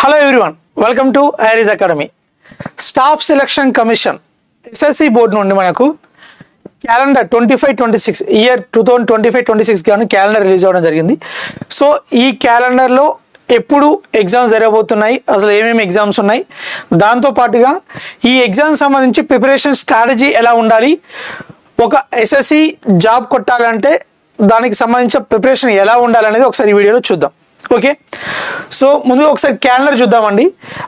Hello everyone, welcome to Aries Academy. Staff Selection Commission SSC board నుండి మనకు calendar 25-26 year 2025-26 గాను calendar release అవ్వడం జరిగింది. సో ఈ క్యాలెండర్లో ఎప్పుడు ఎగ్జామ్స్ జరగబోతున్నాయి, అసలు ఏమేమి ఎగ్జామ్స్ ఉన్నాయి, దాంతో పాటుగా ఈ ఎగ్జామ్ సంబంధించి ప్రిపరేషన్ స్ట్రాటజీ ఎలా ఉండాలి, ఒక ఎస్ఎస్సి జాబ్ కొట్టాలంటే దానికి సంబంధించిన ప్రిపరేషన్ ఎలా ఉండాలనేది ఒకసారి ఈ వీడియోలో చూద్దాం. ఓకే, సో ముందుగా ఒకసారి క్యాలెండర్ చూద్దామండి.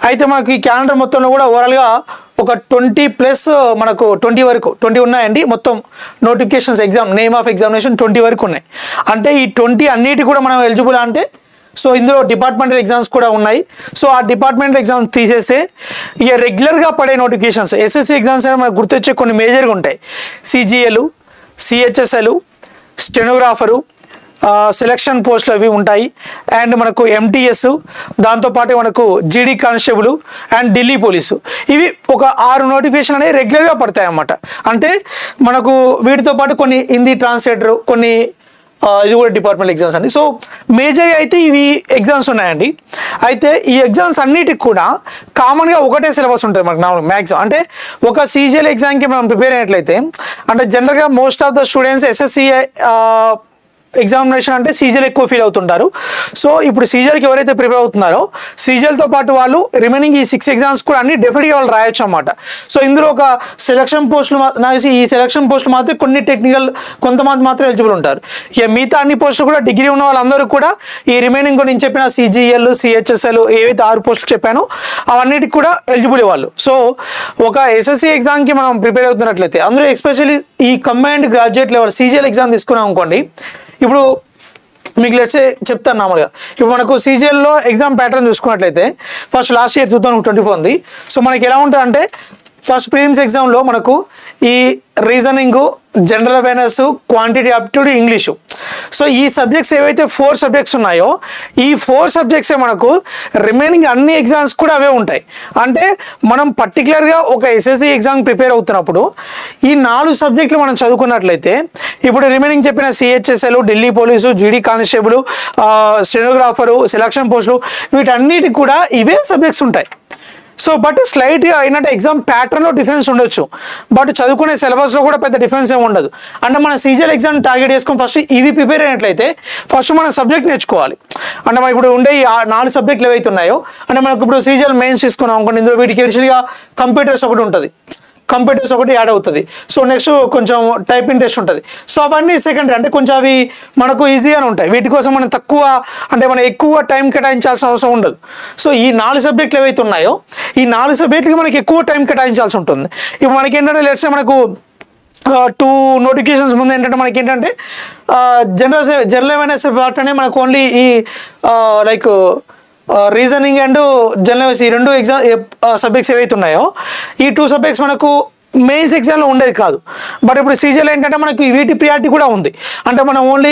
అయితే మనకి ఈ క్యాలెండర్ మొత్తంలో కూడా ఓవరాల్గా ఒక 20+ మనకు 20 ఉన్నాయండి. మొత్తం notifications exam name of examination 20 వరకు ఉన్నాయి. అంటే ఈ 20 అన్నిటి కూడా మనం ఎలిజిబుల్ అంటే సో ఇందులో డిపార్ట్మెంటల్ ఎగ్జామ్స్ కూడా ఉన్నాయి. సో ఆ డిపార్ట్మెంటల్ ఎగ్జామ్స్ తీసేస్తే ఇక రెగ్యులర్గా పడే నోటిఫికేషన్స్ ఎస్ఎస్సి ఎగ్జామ్స్ అనేవి మనకు గుర్తొచ్చే కొన్ని మేజర్గా ఉంటాయి. సిజిఎల్, సిహెచ్ఎస్ఎల్, స్టెనోగ్రాఫరు, సెలక్షన్ పోస్టులు అవి ఉంటాయి. అండ్ మనకు ఎంటీఎస్, దాంతోపాటు మనకు జీడీ కానిస్టేబుల్ అండ్ ఢిల్లీ పోలీసు, ఇవి ఒక 6 నోటిఫికేషన్ అనేవి రెగ్యులర్గా పడతాయి అన్నమాట. అంటే మనకు వీటితో పాటు కొన్ని హిందీ ట్రాన్స్లేటర్, కొన్ని ఇది కూడా డిపార్ట్మెంట్ ఎగ్జామ్స్ అండి. సో మేజర్గా అయితే ఇవి ఎగ్జామ్స్ ఉన్నాయండి. అయితే ఈ ఎగ్జామ్స్ అన్నిటికి కూడా కామన్గా ఒకటే సిలబస్ ఉంటుంది మనకు నార్మల్ మ్యాక్సిమం. అంటే ఒక సీజీఎల్ ఎగ్జామ్కి మనం ప్రిపేర్ అయినట్లయితే అంటే జనరల్గా most of the students SSC examination అంటే సీజీఎల్ ఎక్కువ ఫీల్ అవుతుంటారు. సో ఇప్పుడు సీజీఎల్కి ఎవరైతే ప్రిపేర్ అవుతున్నారో సీజీఎల్తో పాటు వాళ్ళు రిమైనింగ్ ఈ 6 ఎగ్జామ్స్ కూడా అన్ని డెఫినెట్గా వాళ్ళు రాయొచ్చు అన్నమాట. సో ఇందులో ఒక సెలక్షన్ పోస్టులు నాకు ఈ సెలక్షన్ పోస్టులు మాత్రం కొన్ని టెక్నికల్ కొంతమంది మాత్రం ఎలిజిబుల్ ఉంటారు. ఇక మిగతా అన్ని పోస్టులు కూడా డిగ్రీ ఉన్న వాళ్ళందరూ కూడా ఈ రిమైనింగ్ కూడా నేను చెప్పిన సిజిఎల్, సిహెచ్ఎస్ఎల్ ఏవైతే 6 పోస్టులు చెప్పానో అవన్నిటికి కూడా ఎలిజిబుల్ వాళ్ళు. సో ఒక ఎస్ఎస్సి ఎగ్జామ్కి మనం ప్రిపేర్ అవుతున్నట్లయితే అందులో ఎస్పెషల్లీ ఈ combined graduate level CGL exam తీసుకున్నాం అనుకోండి. ఇప్పుడు మీకు లెట్సే చెప్తాను నార్మల్గా. ఇప్పుడు మనకు సీజీఎల్లో ఎగ్జామ్ ప్యాటర్న్ చూసుకున్నట్లయితే ఫస్ట్ లాస్ట్ ఇయర్ 2024 ఉంది. సో మనకి ఎలా ఉంటుంది అంటే ఫస్ట్ ప్రిలిమ్స్ ఎగ్జామ్లో మనకు ఈ reasoning, general awareness, quantity aptitude, English, so ఈ సబ్జెక్ట్స్ ఏవైతే 4 సబ్జెక్ట్స్ ఉన్నాయో ఈ 4 సబ్జెక్ట్సే మనకు రిమైనింగ్ అన్ని ఎగ్జామ్స్ కూడా అవే ఉంటాయి. అంటే మనం పర్టికులర్గా ఒక ఎస్ఎస్సి ఎగ్జామ్ ప్రిపేర్ అవుతున్నప్పుడు ఈ 4 సబ్జెక్టులు మనం చదువుకున్నట్లయితే ఇప్పుడు రిమైనింగ్ చెప్పిన సిహెచ్ఎస్ఎల్, ఢిల్లీ పోలీసు, జీడీ కానిస్టేబుల్, స్టెనోగ్రాఫరు, సెలక్షన్ పోస్టులు, వీటన్నిటికి కూడా ఇవే సబ్జెక్ట్స్ ఉంటాయి. సో బట్ స్లైట్గా ఏంటంటే ఎగ్జామ్ ప్యాటర్న్లో డిఫరెన్స్ ఉండొచ్చు, బట్ చదువుకునే సిలబస్లో కూడా పెద్ద డిఫరెన్స్ ఏమి ఉండదు. అంటే మన సీజీఎల్ ఎగ్జామ్ టార్గెట్ చేసుకొని ఫస్ట్ ఇవి ప్రిపేర్ అయినట్లయితే ఫస్ట్ మనం సబ్జెక్ట్ నేర్చుకోవాలి. అంటే మనకి ఇప్పుడు ఉండే 4 సబ్జెక్టులు ఏవైతే ఉన్నాయో అంటే మనకు ఇప్పుడు సీజీఎల్ మెయిన్స్ తీసుకున్నాం అనుకోండి, ఇందులో వీటికి ఎడిషనల్గా కంప్యూటర్స్ ఒకటి ఉంటుంది, కంప్యూటర్స్ ఒకటి యాడ్ అవుతుంది. సో నెక్స్ట్ కొంచెం టైపింగ్ టెస్ట్ ఉంటుంది. సో అవన్నీ సెకండరీ, అంటే కొంచెం అవి మనకు ఈజీగానే ఉంటాయి. వీటి కోసం మనం తక్కువ అంటే మనం ఎక్కువ టైం కేటాయించాల్సిన అవసరం ఉండదు. సో ఈ 4 సబ్జెక్టులు ఏవైతే ఉన్నాయో ఈ 4 సబ్జెక్టులకి మనకి ఎక్కువ టైం కేటాయించాల్సి ఉంటుంది. ఇప్పుడు మనకి ఏంటంటే లెట్స్ మనకు 2 నోటిఫికేషన్స్ ముందు ఏంటంటే మనకి ఏంటంటే జనరల్ అవేర్నెస్ పార్ట్ అనే మనకు ఓన్లీ ఈ లైక్ రీజనింగ్ అండ్ జర్నలిస్ట్ ఈ 2 ఎగ్జామ్ సబ్జెక్ట్స్ ఏవైతే ఉన్నాయో ఈ 2 సబ్జెక్ట్స్ మనకు మెయిన్స్ ఎగ్జామ్లో ఉండేది కాదు. బట్ ఇప్పుడు సీజీఎల్ ఏంటంటే మనకి వీటి ప్రియారిటీ కూడా ఉంది. అంటే మనం ఓన్లీ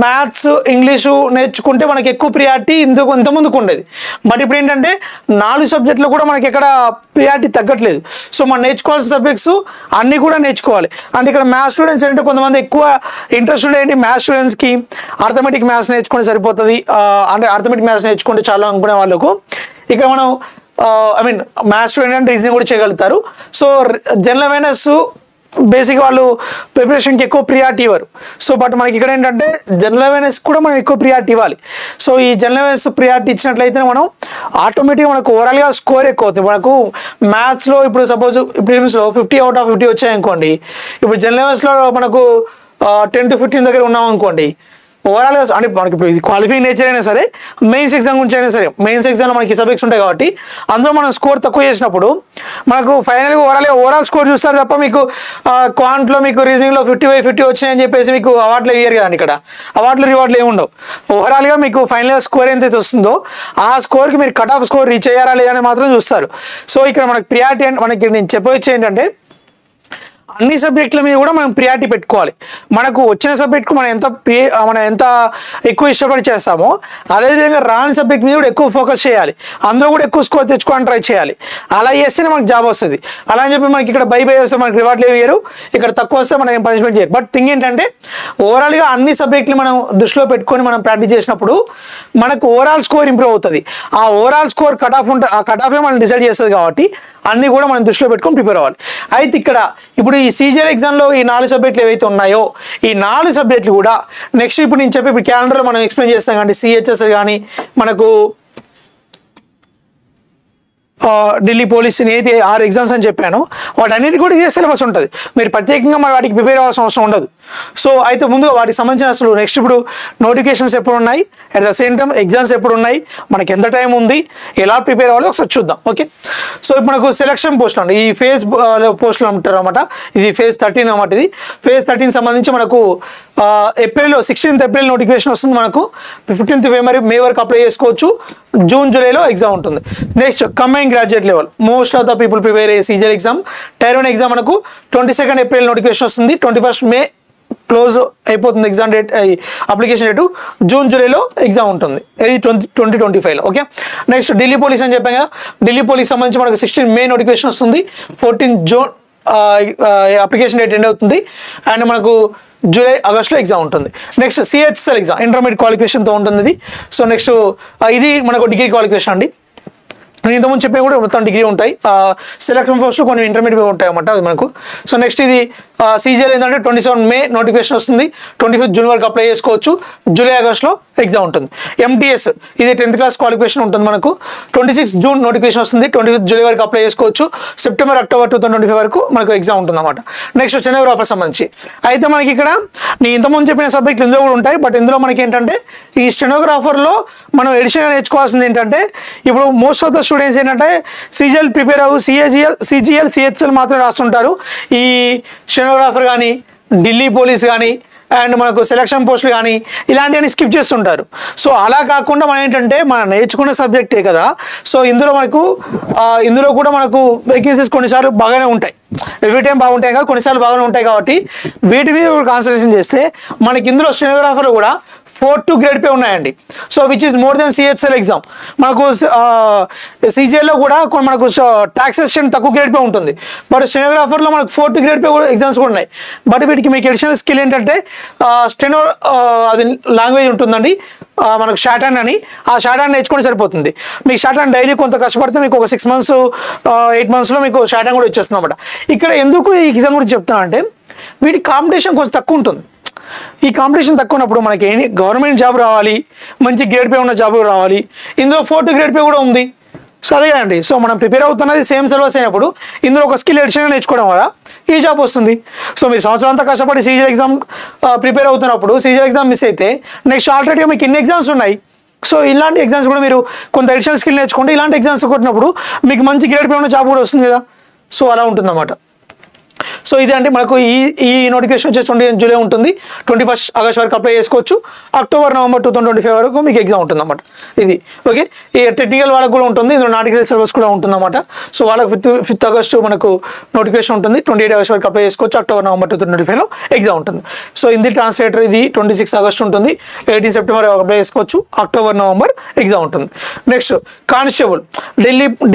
మ్యాథ్స్, ఇంగ్లీషు నేర్చుకుంటే మనకి ఎక్కువ ప్రియారిటీ ఇంతకుముందుకు ఉండేది. బట్ ఇప్పుడు ఏంటంటే 4 సబ్జెక్టులు కూడా మనకి ఎక్కడ ప్రియారిటీ తగ్గట్లేదు. సో మనం నేర్చుకోవాల్సిన సబ్జెక్ట్స్ అన్నీ కూడా నేర్చుకోవాలి. అంటే ఇక్కడ మ్యాథ్స్ స్టూడెంట్స్ ఏంటంటే కొంతమంది ఎక్కువ ఇంట్రెస్ట్ ఏంటి మ్యాథ్స్ స్టూడెంట్స్కి అర్థమెటిక్ మ్యాథ్స్ నేర్చుకుంటే సరిపోతుంది, అంటే అర్థమెటిక్ మ్యాథ్స్ నేర్చుకుంటే చాలా అనుకునే వాళ్ళకు ఇక్కడ మనం మ్యాథ్స్ స్టూడెంట్ అంటే రీజనింగ్ కూడా చేయగలుగుతారు. సో జనరల్ అవేర్నెస్ బేసిక్ వాళ్ళు ప్రిపరేషన్కి ఎక్కువ ప్రియారిటీ ఇవ్వరు. సో బట్ మనకి ఇక్కడ ఏంటంటే జనరల్ అవేర్నెస్ కూడా మనం ఎక్కువ ప్రియారిటీ ఇవ్వాలి. సో ఈ జనరల్ అవేర్నెస్ ప్రియారిటీ ఇచ్చినట్లయితే మనం ఆటోమేటిక్గా మనకు ఓవరాల్గా స్కోర్ ఎక్కువ అవుతుంది. మనకు మ్యాథ్స్లో ఇప్పుడు సపోజ్ ప్రిలిమ్స్లో 50 out of 50 వచ్చాయనుకోండి, ఇప్పుడు జనరల్ అవేర్నెస్లో మనకు 10 to 15 దగ్గర ఉన్నాం అనుకోండి, ఓవరాల్గా అంటే మనకి ఇప్పుడు క్వాలిఫైయింగ్ నేచర్ అయినా సరే మెయిన్స్ ఎగ్జామ్ గురించి అయినా సరే మెయిన్స్ ఎగ్జామ్లో మనకి సబ్జెక్ట్స్ ఉంటాయి కాబట్టి అందులో మనం స్కోర్ తక్కువ చేసినప్పుడు మనకు ఫైనల్గా ఓవరాల్ స్కోర్ చూస్తారు తప్ప మీకు క్వాంట్లో మీకు రీజనింగ్లో 50/50 వచ్చినాయని చెప్పేసి మీకు అవార్డులు ఇవ్వరు కదండి. ఇక్కడ అవార్డులు రివార్డులు ఏమి ఉండవు. ఓవరాల్గా మీకు ఫైనల్గా స్కోర్ ఎంతైతే వస్తుందో ఆ స్కోర్కి మీరు కట్ ఆఫ్ స్కోర్ రీచ్ అయ్యారా లేదా అని మాత్రం చూస్తారు. సో ఇక్కడ మనకి ప్రియారిటీ మనకి నేను చెప్పవచ్చు ఏంటంటే అన్ని సబ్జెక్టుల మీద కూడా మనం ప్రియారిటీ పెట్టుకోవాలి. మనకు వచ్చిన సబ్జెక్ట్కు మనం ఎంత ఎక్కువ ఇష్టపడి చేస్తామో అదేవిధంగా రాని సబ్జెక్ట్ మీద కూడా ఎక్కువ ఫోకస్ చేయాలి. అందులో కూడా ఎక్కువ స్కోర్ తెచ్చుకోవడానికి ట్రై చేయాలి. అలా చేస్తేనే మనకు జాబ్ వస్తుంది. అలా అని చెప్పి మనకి ఇక్కడ బై వస్తే మనకి రివార్డ్లు వేయరు, ఇక్కడ తక్కువ వస్తే మనం ఏం పనిష్మెంట్ చేయరు. బట్ థింగ్ ఏంటంటే ఓవరాల్గా అన్ని సబ్జెక్టులు మనం దృష్టిలో పెట్టుకొని మనం ప్రాక్టీస్ చేసినప్పుడు మనకు ఓవరాల్ స్కోర్ ఇంప్రూవ్ అవుతుంది. ఆ ఓవరాల్ స్కోర్ కట్ ఆఫ్ ఉంటుంది, ఆ కట్ ఆఫే మనం డిసైడ్ చేస్తుంది. కాబట్టి అన్నీ కూడా మనం దృష్టిలో పెట్టుకొని ప్రిపేర్ అవ్వాలి. అయితే ఇక్కడ ఇప్పుడు ఈ CGL ఎగ్జామ్లో ఈ 4 సబ్జెక్టులు ఏవైతే ఉన్నాయో ఈ 4 సబ్జెక్టులు కూడా నెక్స్ట్ ఇప్పుడు నేను చెప్పి ఇప్పుడు క్యాలెండర్లో మనం ఎక్స్ప్లెయిన్ చేస్తాం. కానీ CHS కానీ మనకు ఢిల్లీ పోలీస్ ఏదైతే 6 ఎగ్జామ్స్ అని చెప్పాను వాటన్నిటి కూడా ఇదే సిలబస్ ఉంటుంది. మీరు ప్రత్యేకంగా మరి వాటికి ప్రిపేర్ అవ్వాల్సిన అవసరం ఉండదు. సో అయితే ముందుగా వాటికి సంబంధించిన అసలు నెక్స్ట్ ఇప్పుడు నోటిఫికేషన్స్ ఎప్పుడు ఉన్నాయి, at the same time exams ఎప్పుడు ఉన్నాయి, మనకి ఎంత టైం ఉంది, ఎలా ప్రిపేర్ అవ్వాలో ఒకసారి చూద్దాం. ఓకే, సో ఇప్పుడు మనకు సెలక్షన్ పోస్టులు అండి, ఈ ఫేజ్ పోస్టులు అంటారు అనమాట. ఇది ఫేజ్ 13 అనమాట. ఇది ఫేజ్ 13 సంబంధించి మనకు ఏప్రిల్లో 16th ఏప్రిల్ నోటిఫికేషన్ వస్తుంది. మనకు 15th మే వరకు అప్లై చేసుకోవచ్చు. జూన్ జూలైలో ఎగ్జామ్ ఉంటుంది. Next combine graduate level most of the people prepare అయ్యే CGL ఎగ్జామ్ టైర్ 1 ఎగ్జామ్ మనకు 22nd ఏప్రిల్ నోటిఫికేషన్ వస్తుంది. 21st మే క్లోజ్ అయిపోతుంది exam date, application date. June జూలైలో ఎగ్జామ్ ఉంటుంది, ఇది 2025లో. ఓకే, నెక్స్ట్ ఢిల్లీ పోలీస్ అని చెప్పాం కదా. ఢిల్లీ పోలీస్ సంబంధించి మనకు 16 మే నోటిఫికేషన్ వస్తుంది. 14 జూన్ అప్లికేషన్ డేట్ ఎండ్ అవుతుంది. అండ్ మనకు జూలై ఆగస్ట్లో ఎగ్జామ్ ఉంటుంది. నెక్స్ట్ CHSL ఎగ్జామ్ ఇంటర్మీడియట్ క్వాలిఫికేషన్తో ఉంటుంది ఇది. సో నెక్స్ట్ ఇది మనకు డిగ్రీ క్వాలిఫికేషన్ అండి. నేను ఇంతకుముందు చెప్పే కూడా మొత్తం డిగ్రీ ఉంటాయి. సెలక్షన్ పోస్టులు కొన్ని ఇంటర్మీడియట్ ఉంటాయి అన్నమాట అది మనకు. సో నెక్స్ట్ ఇది CGL ఏంటంటే 27 మే నోటిఫికేషన్ వస్తుంది. 25th జూన్ వరకు అప్లై చేసుకోవచ్చు. జూలై ఆగస్ట్లో ఎగ్జామ్ ఉంటుంది. MTS ఇది 10th క్లాస్ క్వాలిఫికేషన్ ఉంటుంది మనకు. 26 జూన్ నోటిఫికేషన్ వస్తుంది. 25th జూలై వరకు అప్లై చేసుకోవచ్చు. సెప్టెంబర్ అక్టోబర్ 2025 వరకు మనకు ఎగ్జామ్ ఉంటుంది అన్నమాట. నెక్స్ట్ స్టెనోగ్రాఫర్ సంబంధించి అయితే మనకి ఇక్కడ నేను ఇంతకుముందు చెప్పిన సబ్జెక్టులు ఇందులో కూడా ఉంటాయి. బట్ ఇందులో మనకి ఏంటంటే ఈ స్టెనోగ్రాఫర్లో మనం ఎడిషనల్గా నేర్చుకోవాల్సింది ఏంటంటే ఇప్పుడు మోస్ట్ ఆఫ్ ద స్టూడెంట్స్ ఏంటంటే CGL ప్రిపేర్ అవ్వు CGL CHSL మాత్రమే రాస్తుంటారు. ఈ స్టెనోగ్రాఫర్ కానీ ఢిల్లీ పోలీస్ కానీ అండ్ మనకు సెలక్షన్ పోస్టులు కానీ ఇలాంటివన్నీ స్కిప్ చేస్తుంటారు. సో అలా కాకుండా మనం ఏంటంటే మనం నేర్చుకున్న సబ్జెక్టే కదా. సో ఇందులో కూడా మనకు వేకెన్సీస్ కొన్నిసార్లు బాగానే ఉంటాయి. ఎవ్రీ టైం బాగుంటాయి కదా, కొన్నిసార్లు బాగానే ఉంటాయి. కాబట్టి వీటి మీద కాన్సన్ట్రేషన్ చేస్తే మనకి ఇందులో స్టెనోగ్రాఫర్ కూడా 4-2 గ్రేడ్ పే ఉన్నాయండి. So which is more than CHSL exam. మనకు CGLలో కూడా మనకు టాక్సేషన్ తక్కువ గ్రేడ్ పే ఉంటుంది. బట్ స్టెనోగ్రాఫర్లో మనకు 4-2 గ్రేడ్ పే కూడా ఎగ్జామ్స్ కూడా ఉన్నాయి. బట్ వీటికి మీకు ఎడిషనల్ స్కిల్ ఏంటంటే స్టెనో అది లాంగ్వేజ్ ఉంటుందండి మనకు షార్ట్ హ్యాండ్ అని. ఆ షార్ట్ హ్యాండ్ నేర్చుకుంటే సరిపోతుంది. మీకు షార్ట్ హ్యాండ్ డైలీ కొంత కష్టపడితే మీకు ఒక 6 months 8 monthsలో మీకు షార్ట్ హ్యాండ్ కూడా వచ్చేస్తుంది అన్నమాట. ఇక్కడ ఎందుకు ఈ ఎగ్జామ్ గురించి చెప్తాను అంటే వీటి కాంపిటీషన్ కొంచెం తక్కువ ఉంటుంది. ఈ కాంపిటీషన్ తక్కువ ఉన్నప్పుడు మనకి గవర్నమెంట్ జాబ్ రావాలి, మంచి గ్రేడ్ పే ఉన్న జాబ్ రావాలి. ఇందులో 4-2 గ్రేడ్ పే కూడా ఉంది. సో అదే కదండి. సో మనం ప్రిపేర్ అవుతున్నది సేమ్ సిలబస్ అయినప్పుడు ఇందులో ఒక స్కిల్ ఎడిషన్ నేర్చుకోవడం వల్ల ఈ జాబ్ వస్తుంది. సో మీరు సంవత్సరం అంతా కష్టపడి CGL ఎగ్జామ్ ప్రిపేర్ అవుతున్నప్పుడు CGL ఎగ్జామ్ మిస్ అయితే నెక్స్ట్ ఆల్రెడీగా మీకు ఇన్ని ఎగ్జామ్స్ ఉన్నాయి. సో ఇలాంటి ఎగ్జామ్స్ కూడా మీరు కొంత ఎడిషనల్ స్కిల్ నేర్చుకుంటే ఇలాంటి ఎగ్జామ్స్ కొట్టినప్పుడు మీకు మంచి గ్రేడ్ పే ఉన్న జాబ్ కూడా వస్తుంది కదా. సో అలా ఉంటుందన్నమాట. సో ఇది అంటే మనకు ఈ నోటిఫికేషన్ వచ్చేసి 20 జూలై ఉంటుంది. 21st ఆగస్ట్ వరకు అప్లై చేసుకోవచ్చు. అక్టోబర్ నవంబర్ 2025 వరకు మీకు ఎగ్జామ్ ఉంటుంది అన్నమాట. ఇది ఓకే. ఈ టెక్నికల్ వాళ్ళకు కూడా ఉంటుంది, ఇందులో నాటికల్ సిలబస్ కూడా ఉంటుంది అన్నమాట. సో వాళ్ళకి 5th ఆగస్టు మనకు నోటిఫికేషన్ ఉంటుంది. 28 ఆగస్ట్ వరకు అప్లై చేసుకోవచ్చు. అక్టోబర్ నవంబర్ 2025లో ఎగ్జామ్ ఉంటుంది. సో హిందీ ట్రాన్స్లేటర్ ఇది 26 ఆగస్ట్ ఉంటుంది. 18 సెప్టెంబర్ అప్లై చేసుకోవచ్చు. అక్టోబర్ నవంబర్ ఎగ్జామ్ ఉంటుంది. నెక్స్ట్ కానిస్టేబుల్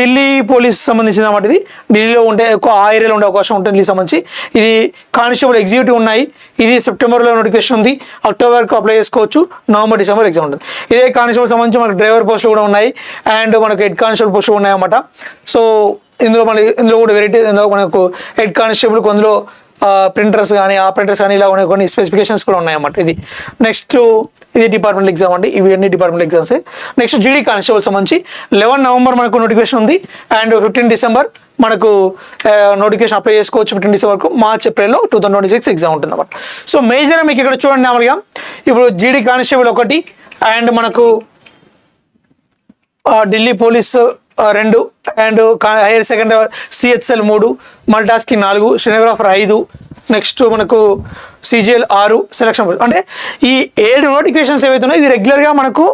ఢిల్లీ పోలీస్ సంబంధించిన అన్నమాట. ఇది ఢిల్లీలో ఉండే ఎక్కువ ఆ ఏరియాలో ఉండే అవకాశం ఉంటుంది. ఢిల్లీ సంబంధించి ఇది కానిస్టేబుల్ ఎగ్జిక్యూటివ్ ఉన్నాయి. ఇది సెప్టెంబర్లో నోటిఫికేషన్ ఉంది. అక్టోబర్కు అప్లై చేసుకోవచ్చు. నవంబర్ డిసెంబర్ ఎగ్జామ్ ఉంటుంది. ఇదే కానిస్టేబుల్ సంబంధించి మనకు డ్రైవర్ పోస్టులు కూడా ఉన్నాయి అండ్ మనకు హెడ్ కానిస్టేబుల్ పోస్టులు ఉన్నాయి అన్నమాట. సో ఇందులో కూడా వెరైటీ మనకు హెడ్ కానిస్టేబుల్ అందులో ప్రింటర్స్ కానీ ఆపరేటర్స్ కానీ ఇలా కొన్ని స్పెసిఫికేషన్స్ కూడా ఉన్నాయన్నమాట. ఇది నెక్స్ట్ ఇది డిపార్ట్మెంట్ ఎగ్జామ్ అండి. ఇవి అన్ని department exams. Next GD constable సంబంధించి 11 నవంబర్ మనకు నోటిఫికేషన్ ఉంది అండ్ 15 డిసెంబర్ మనకు నోటిఫికేషన్ అప్లై చేసుకోవచ్చు. 15 డిసెంబర్కు మార్చ్ ఏప్రిల్లో 2026 ఎగ్జామ్ ఉంటుంది అన్నమాట. సో మేజర్గా మీకు ఇక్కడ చూడండి మామూలుగా ఇప్పుడు GD కానిస్టేబుల్ 1 అండ్ మనకు Delhi police 2 and higher secondary CHSL 3, మల్టాస్కింగ్ 4, stenographer 5, next మనకు CGL 6 సెలక్షన్. అంటే ఈ 7 నోటిఫికేషన్స్ ఏవైతే ఉన్నాయో ఇవి రెగ్యులర్గా మనకు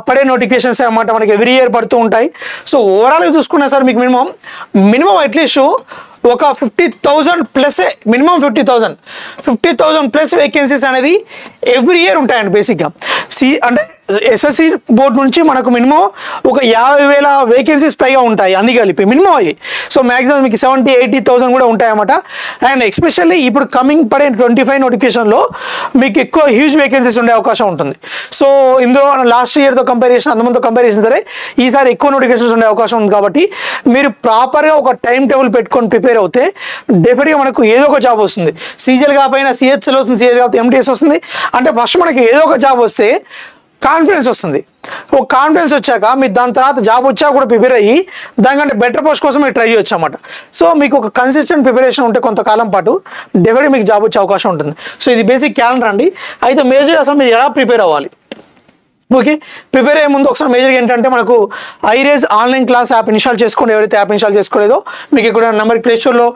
పడే నోటిఫికేషన్స్ అన్నమాట. మనకి ఎవ్రీ ఇయర్ పడుతూ ఉంటాయి. సో ఓవరాల్గా చూసుకున్నా సార్ మీకు మినిమం అట్లీస్ట్ ఒక 50,000 ప్లస్, మినిమం 50,000 ప్లస్ వేకెన్సీస్ అనేవి ఎవ్రీ ఇయర్ ఉంటాయండి బేసిక్గా. అంటే ఎస్ఎస్సి బోర్డు నుంచి మనకు మినిమం ఒక 50,000 వేకెన్సీస్ పైగా ఉంటాయి అన్ని కలిపి మినిమం అవి. సో మ్యాక్సిమం మీకు 70,000-80,000 కూడా ఉంటాయన్నమాట. అండ్ ఎస్పెషల్లీ ఇప్పుడు కమింగ్ పడే 25 నోటిఫికేషన్లో మీకు ఎక్కువ హ్యూజ్ వేకెన్సీస్ ఉండే అవకాశం ఉంటుంది. సో ఇందులో లాస్ట్ ఇయర్తో కంపారిజన్, అంతమందితో కంపారిజన్ సరే ఈసారి ఎక్కువ నోటిఫికేషన్స్ ఉండే అవకాశం ఉంది. కాబట్టి మీరు ప్రాపర్గా ఒక టైం టేబుల్ పెట్టుకొని ప్రిపేర్ అవుతే డెఫినెట్గా మనకు ఏదో ఒక జాబ్ వస్తుంది. సీజీఎల్ కాకపోయినా సిహెచ్ఎల్ వస్తుంది, సిహెచ్ కాకపోతే ఎంటీఎస్ వస్తుంది. అంటే ఫస్ట్ మనకి ఏదో ఒక జాబ్ వస్తే కాన్ఫిడెన్స్ వస్తుంది. ఒక కాన్ఫిడెన్స్ వచ్చాక మీరు దాని తర్వాత జాబ్ వచ్చాక కూడా ప్రిపేర్ అయ్యి దానికంటే బెటర్ పోస్ట్ కోసం మీరు ట్రై చేయొచ్చు అన్నమాట. సో మీకు ఒక కన్సిస్టెంట్ ప్రిపరేషన్ ఉంటే కొంతకాలం పాటు డెఫినెట్గా మీకు జాబ్ వచ్చే అవకాశం ఉంటుంది. సో ఇది బేసిక్ క్యాలెండర్ అండి. అయితే మేజర్ అసలు మీరు ఎలా ప్రిపేర్ అవ్వాలి, ఓకే, ప్రిపేర్ అయ్యే ముందు ఒకసారి మేజర్గా ఏంటంటే మనకు ఐరేజ్ ఆన్లైన్ క్లాస్ యాప్ ఇన్స్టాల్ చేసుకోండి. ఎవరైతే యాప్ ఇన్స్టాల్ చేసుకోలేదో మీకు ఇక్కడ నెంబర్కి ప్లే స్టోర్లో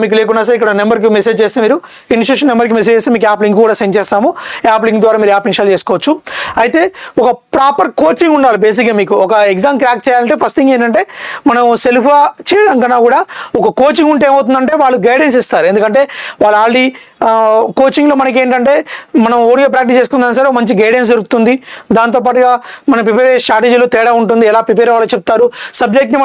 మీకు లేకుండా సరే ఇక్కడ నెంబర్కి మెసేజ్ చేస్తే, మీరు ఇన్స్టిట్యూషన్ నెంబర్కి మెసేజ్ చేస్తే మీకు యాప్ లింక్ కూడా సెండ్ చేస్తాము. యాప్ లింక్ ద్వారా మీరు యాప్ ఇన్స్టాల్ చేసుకోవచ్చు. అయితే ఒక ప్రాపర్ కోచింగ్ ఉండాలి. బేసిక్గా మీకు ఒక ఎగ్జామ్ క్రాక్ చేయాలంటే ఫస్ట్ థింగ్ ఏంటంటే మనం సెల్ఫ్గా చేయడం కన్నా కూడా ఒక కోచింగ్ ఉంటే ఏమవుతుందంటే వాళ్ళు గైడెన్స్ ఇస్తారు. ఎందుకంటే వాళ్ళు ఆల్రెడీ కోచింగ్లో మనకి ఏంటంటే మనం ఓడిగా ప్రాక్టీస్ చేసుకున్నా సరే మంచి గైడెన్స్ దొరుకుతుంది. దాంతోపాటుగా మన ప్రిపేర్ స్ట్రాటజీలో తేడా ఉంటుంది, ఎలా ప్రిపేర్ అవ్వాలో చెప్తారు. సబ్జెక్ట్ని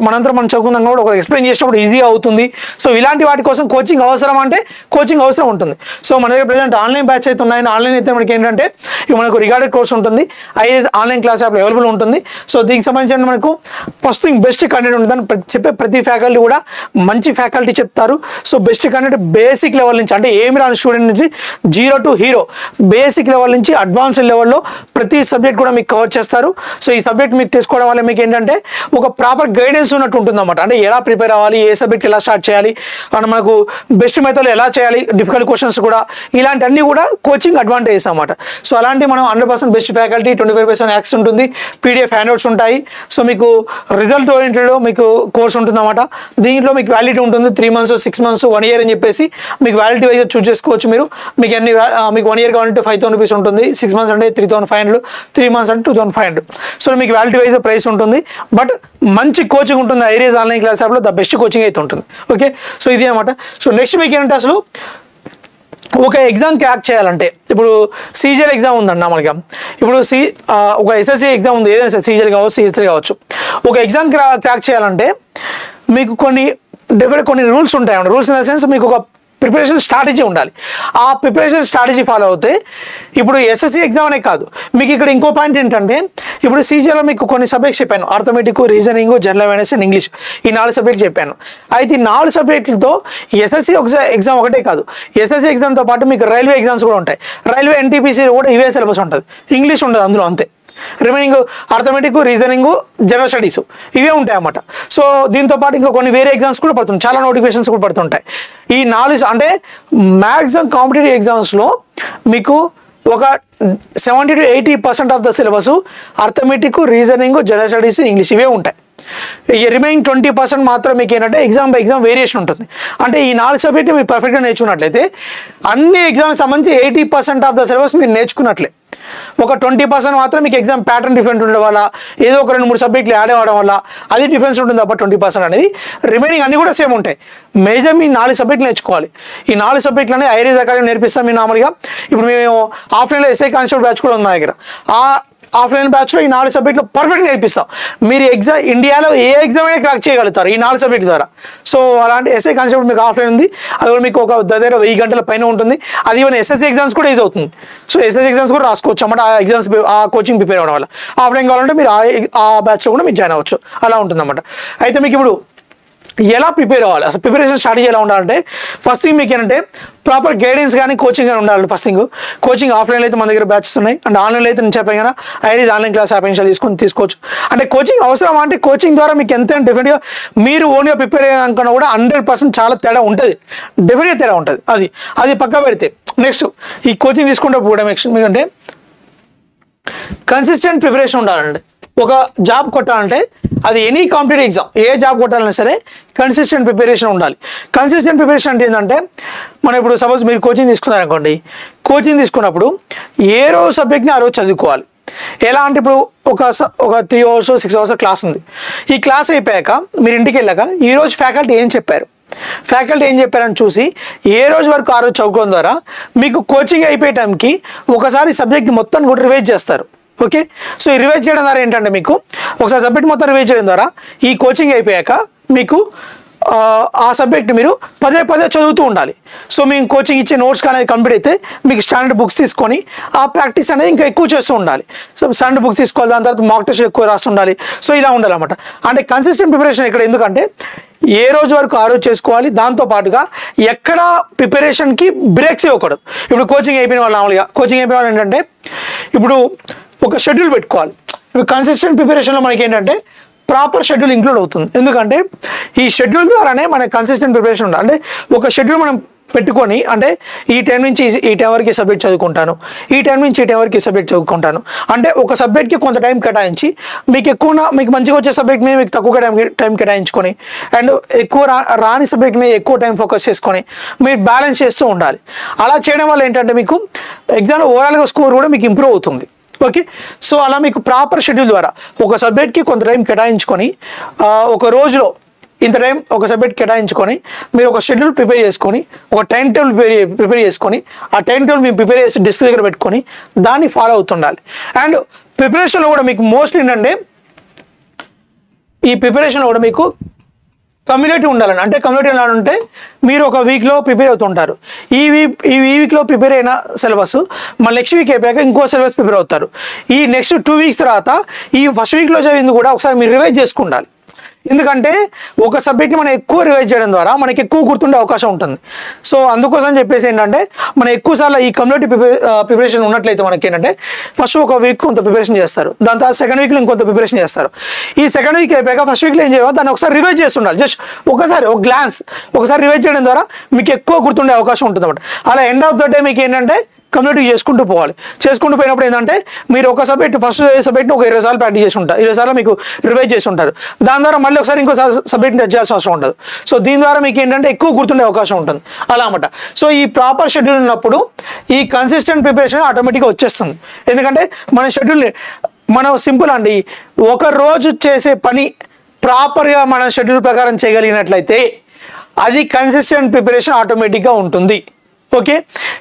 మనంతరం మనం చదువుకున్నాం కూడా ఒక ఎక్స్ప్లెయిన్ చేసినప్పుడు ఈజీగా అవుతుంది. సో ఇలాంటి వాటి కోసం కోచింగ్ అవసరం అంటే కోచింగ్ అవసరం ఉంటుంది. సో మన దగ్గర ప్రజెంట్ ఆన్లైన్ బ్యాచ్ అయితే ఉన్నాయి. ఆన్లైన్ అయితే మనకి ఏంటంటే మనకు రిగార్డెడ్ కోర్స్ ఉంటుంది, IAS online class app available ఉంటుంది. సో దీనికి సంబంధించిన మనకు ఫస్ట్ థింగ్ బెస్ట్ కంటెంట్ ఉంటుంది. చెప్పే ప్రతి ఫ్యాకల్టీ కూడా మంచి ఫ్యాకల్టీ చెప్తారు. So best content basic level నుంచి, అంటే ఏమి రాని స్టూడెంట్ నుంచి 0 to హీరో, బేసిక్ లెవెల్ నుంచి అడ్వాన్స్డ్ లెవెల్లో ప్రతి సబ్జెక్ట్ కూడా మీకు కవర్ చేస్తారు. సో ఈ సబ్జెక్ట్ మీకు తీసుకోవడం వల్ల మీకు ఏంటంటే ఒక ప్రాపర్ గైడెన్స్ ఉన్నట్టు ఉంటుంది అన్నమాట. అంటే ఎలా ప్రిపేర్ అవ్వాలి, ఏ సబ్జెక్ట్ ఎలా స్టార్ట్ చేయాలి, అండ్ మనకు బెస్ట్ మెథడ్లో ఎలా చేయాలి, డిఫికల్ట్ క్వశ్చన్స్ కూడా, ఇలాంటివన్నీ కూడా కోచింగ్ అడ్వాంటేజెస్ అన్నమాట. సో అలాంటి మనం 100% బెస్ట్ ఫ్యాకల్టీ, 25% యాక్సెస్ ఉంటుంది, పీడిఎఫ్ హ్యాండ్అవుట్స్ ఉంటాయి. సో మీకు రిజల్ట్ ఓరియంటెడ్ మీకు కోర్స్ ఉంటుంది అన్నమాట. దీంట్లో మీకు వ్యాలిడిటీ ఉంటుంది 3 months, 6 months, 1 year అని చెప్పేసి మీకు వ్యాలిడిటీ వైజ్గా చూస్ చేసుకోవచ్చు. మీరు మీకు 1 year కావాలంటే 5,000 rupees ఉంటుంది, 6 months అంటే 3,500, 3 months అంటే 2,500. సో మీకు వ్యాలిడిటీ వైజ్ ప్రైస్ ఉంటుంది. బట్ మంచి కోచింగ్ ఉంటుంది ఐరేజ్ ఆన్లైన్ క్లాస్ యాప్లో, ద బెస్ట్ కోచింగ్ అయితే ఉంటుంది. ఓకే, సో ఇది అనమాట. సో నెక్స్ట్ మీకు ఏంటంటే అసలు ఒక ఎగ్జామ్ క్రాక్ చేయాలంటే, ఇప్పుడు సీజీఎల్ ఎగ్జామ్ ఉందన్న మనకి, ఇప్పుడు ఒక ఎస్ఎస్సి ఎగ్జామ్ ఉంది, ఏదైనా సీజీఎల్ కావచ్చు, సిహెచ్ఎల్ కావచ్చు. ఒక ఎగ్జామ్ క్రాక్ చేయాలంటే మీకు కొన్ని రూల్స్ ఉంటాయి. రూల్స్ ఇన్ ద సెన్స్ మీకు ఒక ప్రిపరేషన్ స్ట్రాటజీ ఉండాలి. ఆ ప్రిపరేషన్ స్ట్రాటజీ ఫాలో అవుతే ఇప్పుడు ఎస్ఎస్సి ఎగ్జామ్ అనే కాదు, మీకు ఇక్కడ ఇంకో పాయింట్ ఏంటంటే ఇప్పుడు సీజీఎల్లో మీకు కొన్ని సబ్జెక్ట్స్ చెప్పాను, arithmetic, reasoning, general awareness and English, ఈ 4 సబ్జెక్ట్స్ చెప్పాను. అయితే ఈ 4 సబ్జెక్టులతో ఎస్ఎస్సి ఎగ్జామ్ ఒకటే కాదు, ఎస్ఎస్సి ఎగ్జామ్తో పాటు మీకు రైల్వే ఎగ్జామ్స్ కూడా ఉంటాయి. రైల్వే ఎన్టీపీసీ కూడా ఇవే సిలబస్ ఉంటుంది, ఇంగ్లీష్ ఉండదు అందులో, అంతే. Remaining arithmetic, reasoning, general studies ఇవే ఉంటాయి అన్నమాట. సో దీంతో పాటు ఇంకా కొన్ని వేరే ఎగ్జామ్స్ కూడా పడుతుంది, చాలా నోటిఫికేషన్స్ కూడా పడుతుంటాయి. ఈ 4 అంటే మ్యాక్సిమం కాంపిటేటివ్ ఎగ్జామ్స్లో మీకు ఒక 70 to 80% of the syllabus arithmetic, reasoning, general studies, English ఇవే ఉంటాయి. ఈ రిమైనింగ్ 20% మాత్రం మీకు ఏంటంటే ఎగ్జామ్ బై ఎగ్జామ్ వేరియేషన్ ఉంటుంది. అంటే ఈ 4 సబ్జెక్టు మీరు పర్ఫెక్ట్గా నేర్చుకున్నట్లయితే అన్ని ఎగ్జామ్కి సంబంధించి 80% ఆఫ్ ద సిలబస్ మీరు నేర్చుకున్నట్లే. ఒక 20% మాత్రం మీకు ఎగ్జామ్ ప్యాటర్న్ డిఫరెంట్ ఉండడం వల్ల, ఏదో ఒక 2-3 సబ్జెక్టులు యాడ్ అవ్వడం వల్ల అది డిఫరెన్స్ ఉంటుంది తప్ప 20% అనేది, రిమైనింగ్ అన్ని కూడా సేమ్ ఉంటాయి. మేజర్ మీ 4 సబ్జెక్టులు నేర్చుకోవాలి. ఈ 4 సబ్జెక్టులనే ఐరేజ్ అకాడమీ నేర్పిస్తాం మేము నార్మల్గా. ఇప్పుడు మేము ఆఫ్లైన్లో ఎస్ఐ కానిస్టేబుల్ బ్యాచ్ కూడా ఉంది మా దగ్గర. ఆ ఆఫ్లైన్ బ్యాచ్లో ఈ 4 సబ్జెక్టులు పర్ఫెక్ట్గా నేర్పిస్తాం. మీరు ఎగ్జామ్ ఇండియాలో ఏ ఎగ్జామ్ అయినా క్రాక్ చేయగలుగుతారు ఈ 4 సబ్జెక్టు ద్వారా. సో అలాంటి ఎస్ఐ కానిస్టేబుల్ మీకు ఆఫ్లైన్ ఉంది, అది కూడా మీకు ఒక దగ్గర 1000 గంటల పైన ఉంటుంది. అది ఈవెన్ ఎస్ఎస్సీ ఎగ్జామ్స్ కూడా యూజ్ అవుతుంది. సో ఎస్ఎస్సీ ఎగ్జామ్స్ కూడా రాసుకోవచ్చు అన్నమాట ఆ ఎగ్జామ్స్, ఆ కోచింగ్ ప్రిపేర్ అవ్వడం వల్ల. ఆఫ్లైన్ కావాలంటే మీరు ఆ బ్యాచ్లో కూడా మీరు జాయిన్ అవ్వచ్చు, అలా ఉంటుంది అన్నమాట. అయితే మీకు ఇప్పుడు ఎలా ప్రిపేర్ అవ్వాలి, అసలు ప్రిపరేషన్ స్ట్రాటజీ ఎలా ఉండాలంటే ఫస్ట్ థింగ్ మీకు ఏంటంటే ప్రాపర్ గైడెన్స్ కానీ కోచింగ్ కానీ ఉండాలి. ఫస్ట్ థింగ్ కోచింగ్ ఆఫ్లైన్లో అయితే మన దగ్గర బ్యాచెస్ ఉన్నాయి, అండ్ ఆన్లైన్లో అయితే నేను చెప్పాను కదా ఐరేజ్ ఆన్లైన్ క్లాస్ యాప్ ఇన్స్టాల్ తీసుకోవచ్చు. అంటే కోచింగ్ అవసరమా అంటే కోచింగ్ ద్వారా మీకు ఎంత డెఫినెట్గా మీరు ఓన్గా ప్రిపేర్ అయ్యాకన్నా కూడా 100% చాలా తేడా ఉంటుంది, డెఫినెట్గా తేడా ఉంటుంది. అది పక్క పెడితే నెక్స్ట్ ఈ కోచింగ్ తీసుకున్నప్పుడు కూడా మీకంటే కన్సిస్టెంట్ ప్రిపరేషన్ ఉండాలండి. ఒక జాబ్ కొట్టాలంటే అది ఎనీ కాంపిటేటివ్ ఎగ్జామ్, ఏ జాబ్ కొట్టాలన్నా సరే కన్సిస్టెంట్ ప్రిపరేషన్ ఉండాలి. కన్సిస్టెంట్ ప్రిపరేషన్ అంటే ఏంటంటే మనం ఇప్పుడు సపోజ్ మీరు కోచింగ్ తీసుకున్నారనుకోండి, కోచింగ్ తీసుకున్నప్పుడు ఏ రోజు సబ్జెక్ట్ని ఆ రోజు చదువుకోవాలి. ఎలా అంటే ఇప్పుడు ఒక 3 hours 6 hours క్లాస్ ఉంది. ఈ క్లాస్ అయిపోయాక మీరు ఇంటికి వెళ్ళాక ఈరోజు ఫ్యాకల్టీ ఏం చెప్పారు, ఫ్యాకల్టీ ఏం చెప్పారని చూసి ఏ రోజు వరకు ఆ రోజు చదువుకోవడం ద్వారా మీకు కోచింగ్ అయిపోయే టైంకి ఒకసారి సబ్జెక్ట్ మొత్తం కూడా రివైజ్ చేస్తారు. ఓకే, సో ఈ రివైజ్ చేయడం ద్వారా ఏంటంటే మీకు ఒకసారి సబ్జెక్ట్ మొత్తం రివైజ్ చేయడం ద్వారా ఈ కోచింగ్ అయిపోయాక మీకు ఆ సబ్జెక్ట్ మీరు పదే పదే చదువుతూ ఉండాలి. సో మేము కోచింగ్ ఇచ్చే నోట్స్ అనేది కంప్లీట్ అయితే మీకు స్టాండర్డ్ బుక్స్ తీసుకొని ఆ ప్రాక్టీస్ అనేది ఇంకా ఎక్కువ చేస్తూ ఉండాలి. సో స్టాండర్డ్ బుక్స్ తీసుకోవాలి, దాని తర్వాత మాక్ టెస్ట్ ఎక్కువ రాస్తుండాలి. సో ఇలా ఉండాలన్నమాట. అంటే కన్సిస్టెంట్ ప్రిపరేషన్ ఇక్కడ ఎందుకంటే ఏ రోజు వరకు ఆ రోజు చేసుకోవాలి. దాంతోపాటుగా ఎక్కడ ప్రిపరేషన్కి బ్రేక్స్ ఇవ్వకూడదు. ఇప్పుడు కోచింగ్ అయిపోయిన వాళ్ళు మామూలుగా కోచింగ్ అయిపోయిన వాళ్ళు ఏంటంటే ఇప్పుడు ఒక షెడ్యూల్ పెట్టుకోవాలి. ఇప్పుడు కన్సిస్టెంట్ ప్రిపరేషన్లో మనకి ఏంటంటే ప్రాపర్ షెడ్యూల్ ఇంక్లూడ్ అవుతుంది. ఎందుకంటే ఈ షెడ్యూల్ ద్వారానే మనకి కన్సిస్టెంట్ ప్రిపరేషన్ ఉండాలి. అంటే ఒక షెడ్యూల్ మనం పెట్టుకొని అంటే ఈ టైం నుంచి ఈ టైం వరకు సబ్జెక్ట్ చదువుకుంటాను, ఈ టైం నుంచి ఈ టైం వరకు సబ్జెక్ట్ చదువుకుంటాను అంటే ఒక సబ్జెక్ట్కి కొంత టైం కేటాయించి మీకు మంచిగా వచ్చే సబ్జెక్ట్ మీద మీకు తక్కువ టైం కేటాయించుకొని అండ్ ఎక్కువ రాని సబ్జెక్ట్ మీద ఎక్కువ టైం ఫోకస్ చేసుకొని మీరు బ్యాలెన్స్ చేస్తూ ఉండాలి. అలా చేయడం వల్ల ఏంటంటే మీకు ఎగ్జామ్లో ఓవరాల్గా స్కోర్ కూడా మీకు ఇంప్రూవ్ అవుతుంది. ఓకే, సో అలా మీకు ప్రాపర్ షెడ్యూల్ ద్వారా ఒక సబ్జెక్ట్కి కొంత టైం కేటాయించుకొని ఒక రోజులో ఇంత టైం ఒక సబ్జెక్ట్ కేటాయించుకొని మీరు ఒక షెడ్యూల్ ప్రిపేర్ చేసుకొని ఒక టైం టేబుల్ ప్రిపేర్ చేసుకొని ఆ టైం టేబుల్ మీరు ప్రిపేర్ చేసి డెస్క్ దగ్గర పెట్టుకొని దాన్ని ఫాలో అవుతుండాలి. అండ్ ప్రిపరేషన్లో కూడా మీకు మోస్ట్లీ ఏంటంటే ఈ ప్రిపరేషన్లో కూడా మీకు కమ్యూనిటీ ఉండాలని. అంటే కమ్యూనిటీ ఎలా ఉంటే మీరు ఒక వీక్లో ప్రిపేర్ అవుతుంటారు. ఈ వీక్లో ప్రిపేర్ అయిన సిలబస్ మళ్ళీ నెక్స్ట్ వీక్ అయిపోయాక ఇంకో సిలబస్ ప్రిపేర్ అవుతారు. ఈ నెక్స్ట్ 2 వీక్స్ తర్వాత ఈ ఫస్ట్ వీక్లో చదివింది కూడా ఒకసారి మీరు రివైజ్ చేసుకుండాలి. ఎందుకంటే ఒక సబ్జెక్ట్ని మనం ఎక్కువ రివైజ్ చేయడం ద్వారా మనకి ఎక్కువ గుర్తుండే అవకాశం ఉంటుంది. సో అందుకోసం చెప్పేసి ఏంటంటే మనం ఎక్కువసార్లు ఈ కమ్యూనిటీ ప్రిపరేషన్ ఉన్నట్లయితే మనకి ఏంటంటే ఫస్ట్ ఒక వీక్ కొంత ప్రిపరేషన్ చేస్తారు, దాని తర్వాత సెకండ్ వీక్లో ఇంకొంత ప్రిపరేషన్ చేస్తారు. ఈ సెకండ్ వీక్ అయిపోయాక ఫస్ట్ వీక్లో ఏం చేయాలి, దాన్ని ఒకసారి రివైజ్ చేస్తుండాలి. జస్ట్ ఒకసారి ఒక గ్లాన్స్ ఒకసారి రివైజ్ చేయడం ద్వారా మీకు ఎక్కువ గుర్తుండే అవకాశం ఉంటుంది అన్నమాట. అలా ఎండ్ ఆఫ్ ద డే మీకు ఏంటంటే కమ్యూనిటీ చేసుకుంటూ పోవాలి. చేసుకుంటూ పోయినప్పుడు ఏంటంటే మీరు ఒక సబ్జెక్ట్ ఫస్ట్ సబ్జెక్ట్ని ఒక 20 సార్లు ప్రాక్టీస్ చేసి ఉంటారు, 20 సార్లు మీకు రివైజ్ చేసి ఉంటారు. దాని ద్వారా మళ్ళీ ఒకసారి ఇంకో సబ్జెక్ట్ని టచ్ చేయాల్సిన అవసరం ఉండదు. సో దీని ద్వారా మీకు ఏంటంటే ఎక్కువ గుర్తుండే అవకాశం ఉంటుంది అలా అన్నమాట. సో ఈ ప్రాపర్ షెడ్యూల్ ఉన్నప్పుడు ఈ కన్సిస్టెంట్ ప్రిపరేషన్ ఆటోమేటిక్గా వచ్చేస్తుంది. ఎందుకంటే మన షెడ్యూల్ని మనం సింపుల్ అండి, ఒక రోజు చేసే పని ప్రాపర్గా మన షెడ్యూల్ ప్రకారం చేయగలిగినట్లయితే అది కన్సిస్టెంట్ ప్రిపరేషన్ ఆటోమేటిక్గా ఉంటుంది. ఓకే,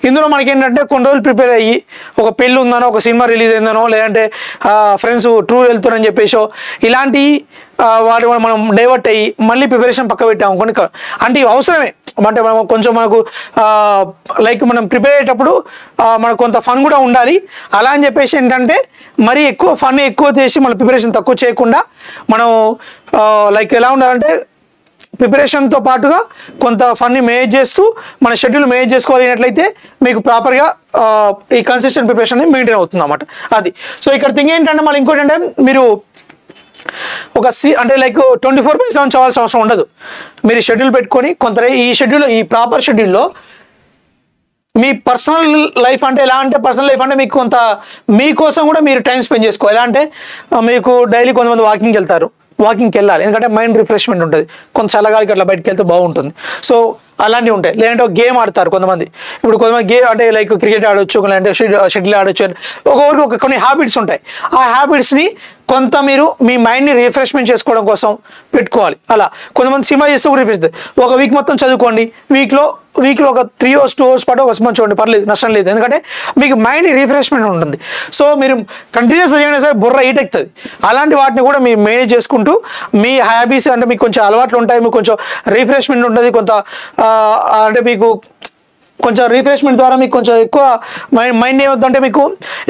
ఇందులో మనకి ఏంటంటే కొన్ని రోజులు ప్రిపేర్ అయ్యి ఒక పెళ్ళి ఉందనో ఒక సినిమా రిలీజ్ అయిందనో లేదంటే ఫ్రెండ్స్ టూర్ వెళ్తారని చెప్పేసో ఇలాంటి వాటి మనం డైవర్ట్ అయ్యి మళ్ళీ ప్రిపరేషన్ పక్క పెట్టాము కొన్ని అంటే ఇవి అవసరమే. అంటే మనం కొంచెం మనకు లైక్ మనం ప్రిపేర్ అయ్యేటప్పుడు మనకు కొంత ఫన్ కూడా ఉండాలి. అలా అని చెప్పేసి ఏంటంటే మరీ ఎక్కువ ఫన్ ఎక్కువ చేసి మన ప్రిపరేషన్ తక్కువ చేయకుండా మనం లైక్ ఎలా ఉండాలంటే ప్రిపరేషన్తో పాటుగా కొంత ఫన్ని మేనేజ్ చేస్తూ మన షెడ్యూల్ మేనేజ్ చేసుకోవాలన్నట్లయితే మీకు ప్రాపర్గా ఈ కన్సిస్టెంట్ ప్రిపరేషన్ అనేది మెయింటైన్ అవుతుంది అన్నమాట. అది సో ఇక్కడ థింగ్ ఏంటంటే మళ్ళీ ఇంకోటి అంటే మీరు ఒక అంటే లైక్ 24/7 చదవాల్సిన అవసరం ఉండదు. మీరు షెడ్యూల్ పెట్టుకొని కొంత ఈ ప్రాపర్ షెడ్యూల్లో మీ పర్సనల్ లైఫ్ అంటే ఎలా అంటే పర్సనల్ లైఫ్ అంటే మీకు కొంత మీకోసం కూడా మీరు టైం స్పెండ్ చేసుకోవాలి. ఎలా అంటే మీకు డైలీ కొంతమంది వాకింగ్కి వెళ్ళాలి, ఎందుకంటే మైండ్ రిఫ్రెష్మెంట్ ఉంటుంది. కొంత చల్లగాలికి అట్లా బయటకు వెళ్తే బాగుంటుంది. సో అలాంటివి ఉంటాయి. లేదంటే ఒక గేమ్ ఆడతారు కొంతమంది. ఇప్పుడు కొంతమంది గేమ్ అంటే లైక్ క్రికెట్ ఆడొచ్చు, లేదంటే షటిల్ ఆడొచ్చు. ఒక్కొక్కరికి కొన్ని హ్యాబిట్స్ ఉంటాయి. ఆ హ్యాబిట్స్ని కొంత మీరు మీ మైండ్ని రిఫ్రెష్మెంట్ చేసుకోవడం కోసం పెట్టుకోవాలి. అలా కొంతమంది సినిమా చేస్తూ కూడా రిఫ్రెష్ ఒక వీక్ మొత్తం చదువుకోండి, వీక్లో ఒక 3 hours 2 hours పాటు ఒక సినిమా చూడండి, పర్లేదు, నష్టం లేదు. ఎందుకంటే మీకు మైండ్ రిఫ్రెష్మెంట్ ఉంటుంది. సో మీరు కంటిన్యూస్గా చేయడం సరే బుర్ర హీట్ అవుతుంది. అలాంటి వాటిని కూడా మీరు మేనేజ్ చేసుకుంటూ మీ హ్యాబీస్ అంటే మీకు కొంచెం అలవాట్లు ఉంటాయి, మీకు కొంచెం రిఫ్రెష్మెంట్ ఉంటుంది, కొంత అంటే మీకు కొంచెం రిఫ్రెష్మెంట్ ద్వారా మీకు కొంచెం ఎక్కువ మైండ్ ఏమవుతుందంటే మీకు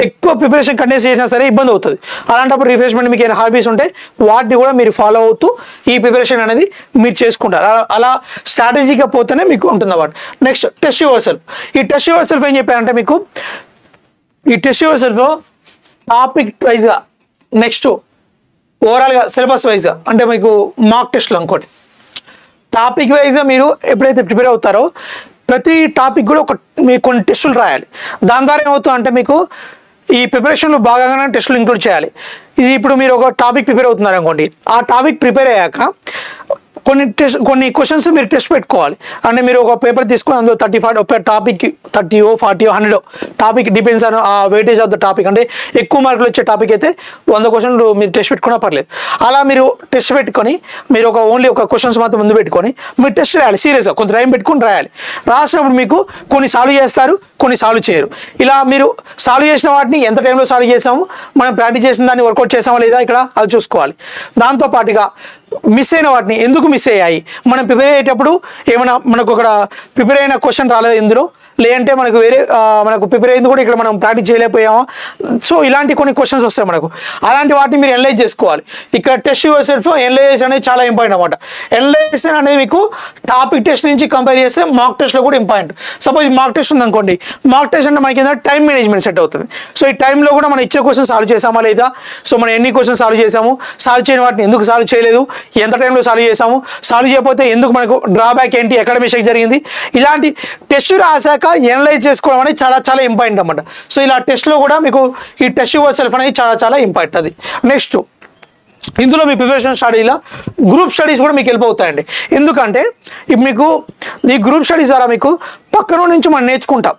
ఎక్కువ ప్రిపరేషన్ కంటిన్యూస్ చేసినా సరే ఇబ్బంది అవుతుంది. అలాంటప్పుడు రిఫ్రెష్మెంట్ మీకు ఏమైనా హాబీస్ ఉంటే వాటిని కూడా మీరు ఫాలో అవుతూ ఈ ప్రిపరేషన్ అనేది మీరు చేసుకుంటారు. అలా స్ట్రాటజీగా పోతేనే మీకు ఉంటుంది అన్నమాట. Next test your self. ఈ టెస్ట్ యువర్ సెల్ఫ్ ఏం చెప్పారంటే మీకు ఈ టెస్ట్ యువర్ సెల్ఫ్లో టాపిక్ వైజ్గా నెక్స్ట్ ఓవరాల్గా సిలబస్ వైజ్గా అంటే మీకు మాక్ టెస్ట్లు అనుకోండి. టాపిక్ వైజ్గా మీరు ఎప్పుడైతే ప్రిపేర్ అవుతారో ప్రతి టాపిక్ కూడా మీకు కొన్ని టెస్టులు రాయాలి. దాని ద్వారా ఏమవుతుంది అంటే మీకు ఈ ప్రిపరేషన్లో భాగంగానే టెస్టులు ఇంక్లూడ్ చేయాలి. ఇది ఇప్పుడు మీరు ఒక టాపిక్ ప్రిపేర్ అవుతున్నారు అనుకోండి, ఆ టాపిక్ ప్రిపేర్ అయ్యాక కొన్ని క్వశ్చన్స్ మీరు టెస్ట్ పెట్టుకోవాలి. అంటే మీరు ఒక పేపర్ తీసుకొని అందులో 30-40 ఒక topic 30 40 100 topic depends on weightage of the topic. అంటే ఎక్కువ మార్కులు వచ్చే టాపిక్ అయితే 100 క్వశ్చన్లు మీరు టెస్ట్ పెట్టుకున్నా పర్లేదు. అలా మీరు టెస్ట్ పెట్టుకొని మీరు ఓన్లీ ఒక క్వశ్చన్స్ మాత్రం ముందు పెట్టుకొని మీరు టెస్ట్ రాయాలి సీరియస్గా, కొంత టైం పెట్టుకొని రాయాలి. రాసినప్పుడు మీకు కొన్ని సాల్వ్ చేస్తారు, కొన్ని సాల్వ్ చేయరు. ఇలా మీరు సాల్వ్ చేసిన వాటిని ఎంత టైంలో సాల్వ్ చేసాము, మనం ప్రాక్టీస్ చేసిన దాన్ని వర్కౌట్ చేసామా లేదా ఇక్కడ అది చూసుకోవాలి. దాంతోపాటుగా మిస్ అయిన వాటిని ఎందుకు మిస్ అయ్యాయి, మనం ప్రిపేర్ అయ్యేటప్పుడు ఏమైనా మనకు ఒక ప్రిపేర్ అయిన క్వశ్చన్ రాలేదు ఇందులో, లేదంటే మనకు వేరే మనకు ప్రిపేర్ అయింది కూడా ఇక్కడ మనం ప్రాక్టీస్ చేయలేకపోయామా, సో ఇలాంటి కొన్ని క్వశ్చన్స్ వస్తాయి మనకు. అలాంటి వాటిని మీరు అనలైజ్ చేసుకోవాలి. ఇక్కడ టెస్ట్ యువర్ సెల్ఫ్ అనలైజేషన్ అనేది చాలా ఇంపార్టెంట్ అనమాట. అనలైజేషన్ అనేది మీకు టాపిక్ టెస్ట్ నుంచి కంపేర్ చేస్తే మాక్ టెస్ట్లో కూడా ఇంపార్టెంట్. సపోజ్ మాక్ టెస్ట్ ఉందనుకోండి, మాక్ టెస్ట్ అంటే మనకి ఏంటంటే టైం మేనేజ్మెంట్ సెట్ అవుతుంది. సో ఈ టైంలో కూడా మనం ఇచ్చే క్వశ్చన్ సాల్వ్ చేసామా లేదా, సో మనం ఎన్ని క్వశ్చన్స్ సాల్వ్ చేసాము, సాల్వ్ చేయని వాటిని ఎందుకు సాల్వ్ చేయలేదు, ఎంత టైంలో సాల్వ్ చేసాము, సాల్వ్ చేయకపోతే ఎందుకు మనకు డ్రాబ్యాక్ ఏంటి, ఎక్కడ మిస్టేక్ జరిగింది, ఇలాంటి టెస్ట్ రాశాక అనలైజ్ చేసుకోవడం అనేది చాలా చాలా ఇంపార్టెంట్ అన్నమాట. సో ఇలా టెస్ట్లో కూడా మీకు ఈ టెస్ట్ యువర్ సెల్ఫ్ అనేది చాలా చాలా ఇంపార్టెంట్. అది నెక్స్ట్ ఇందులో మీ ప్రిపరేషన్ స్టడీలో గ్రూప్ స్టడీస్ కూడా మీకు హెల్ప్ అవుతాయండి. ఎందుకంటే ఇప్పుడు మీకు ఈ గ్రూప్ స్టడీస్ ద్వారా మీకు పక్కన నుంచి మనం నేర్చుకుంటాం.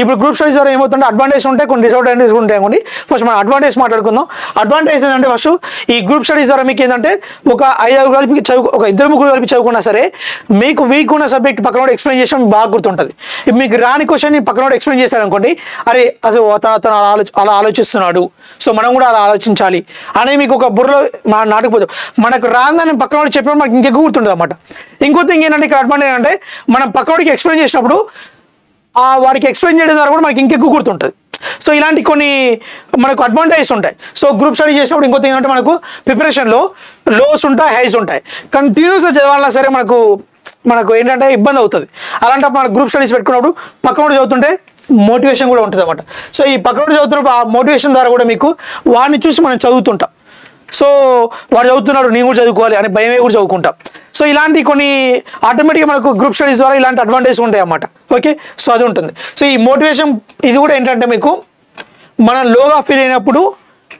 ఇప్పుడు గ్రూప్ స్టడీస్ ద్వారా ఏమవుతుంటే అడ్వాంటేజ్ ఉంటాయి, కొన్ని డిసడ్వాంటేజ్ ఉంటాయి అనుకోండి. ఫస్ట్ మనం అడ్వాంటేజ్ మాట్లాడుకుందాం. అడ్వాంటేజ్ ఏంటంటే ఫస్ట్ ఈ గ్రూప్ స్టడీస్ ద్వారా మీకు ఏంటంటే ఒక 5 కలిపి ఒక 2-3 కలిపి చదువుకున్నా సరే మీకు వీక్ ఉన్న సబ్జెక్ట్ పక్కన ఎక్స్ప్లెయిన్ చేసిన బాగా గుర్తుంటుంది. ఇప్పుడు మీకు రాని క్వశ్చన్ పక్కన ఎక్స్ప్లెయిన్ చేశాడు అనుకోండి, అరే అసలు తను అలా ఆలోచిస్తున్నాడు, సో మనం కూడా అలా ఆలోచించాలి అనేది మీకు ఒక బుర్రలో నాటుకుపోతాం. మనకు రాగానే పక్కన చెప్పినప్పుడు మనకి ఇంకెక్కువ గుర్తుంటుంది అన్నమాట. ఇంకో థింగ్ ఏంటంటే ఇక్కడ అడ్వాంటేజ్ అంటే మనం పక్కనోడికి ఎక్స్ప్లెయిన్ చేసినప్పుడు వాడికి ఎక్స్ప్లెయిన్ చేయడం ద్వారా కూడా మనకి ఇంకెక్కువ గుర్తుంటుంది. సో ఇలాంటి కొన్ని మనకు అడ్వాంటేజెస్ ఉంటాయి. సో గ్రూప్ స్టడీ చేసినప్పుడు ఇంకో థింగ్ ఏంటంటే మనకు ప్రిపరేషన్లో లోస్ ఉంటాయి, హైస్ ఉంటాయి. కంటిన్యూస్గా చదవాలన్నా సరే మనకు ఏంటంటే ఇబ్బంది అవుతుంది. అలాంటప్పుడు మన గ్రూప్ స్టడీస్ పెట్టుకున్నప్పుడు పక్కనోడు చదువుతుంటే మోటివేషన్ కూడా ఉంటుంది అన్నమాట. సో ఈ పక్కనోడు చదువుతున్నప్పుడు ఆ మోటివేషన్ ద్వారా కూడా మీకు వాడిని చూసి మనం చదువుతుంటాం. సో వాడు చదువుతున్నాడు నేను కూడా చదువుకోవాలి అనే భయమే కూడా చదువుకుంటాం. సో ఇలాంటి కొన్ని ఆటోమేటిక్గా మనకు గ్రూప్ స్టడీస్ ద్వారా ఇలాంటి అడ్వాంటేజ్ ఉంటాయి అన్నమాట. ఓకే, సో అది ఉంటుంది. సో ఈ మోటివేషన్ ఇది కూడా ఏంటంటే మీకు మనం లోగా ఫీల్ అయినప్పుడు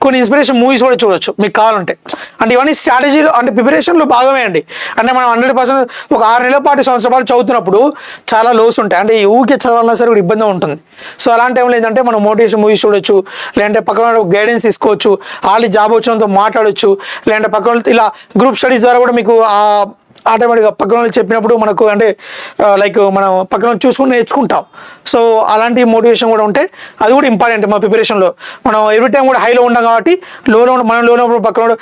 కొన్ని ఇన్స్పిరేషన్ మూవీస్ కూడా చూడొచ్చు మీకు కావాలంటే. అంటే ఇవన్నీ స్ట్రాటజీలో అంటే ప్రిపరేషన్లో భాగమే అండి. అంటే మనం 100% ఒక 6 నెలల పాటు సంవత్సరాల పాటు చదువుతున్నప్పుడు చాలా లోస్ ఉంటాయి. అంటే ఊరికే చదవాలన్నా సరే కూడా ఇబ్బంది ఉంటుంది. సో అలాంటి టైంలో ఏంటంటే మనం మోటివేషన్ మూవీస్ చూడొచ్చు, లేదంటే పక్కన గైడెన్స్ తీసుకోవచ్చు, వాళ్ళు జాబ్ వచ్చినంతో మాట్లాడవచ్చు, లేదంటే పక్కన ఇలా గ్రూప్ స్టడీస్ ద్వారా కూడా మీకు ఆటోమేటిక్గా పక్కన వాళ్ళు చెప్పినప్పుడు మనకు అంటే లైక్ మనం పక్కన చూసుకుని నేర్చుకుంటాం. సో అలాంటి మోటివేషన్ కూడా ఉంటే అది కూడా ఇంపార్టెంట్ మా ప్రిపరేషన్లో. మనం ఎవ్రీ టైం కూడా హైలో ఉంటాం కాబట్టి మనం లోనప్పుడు పక్కన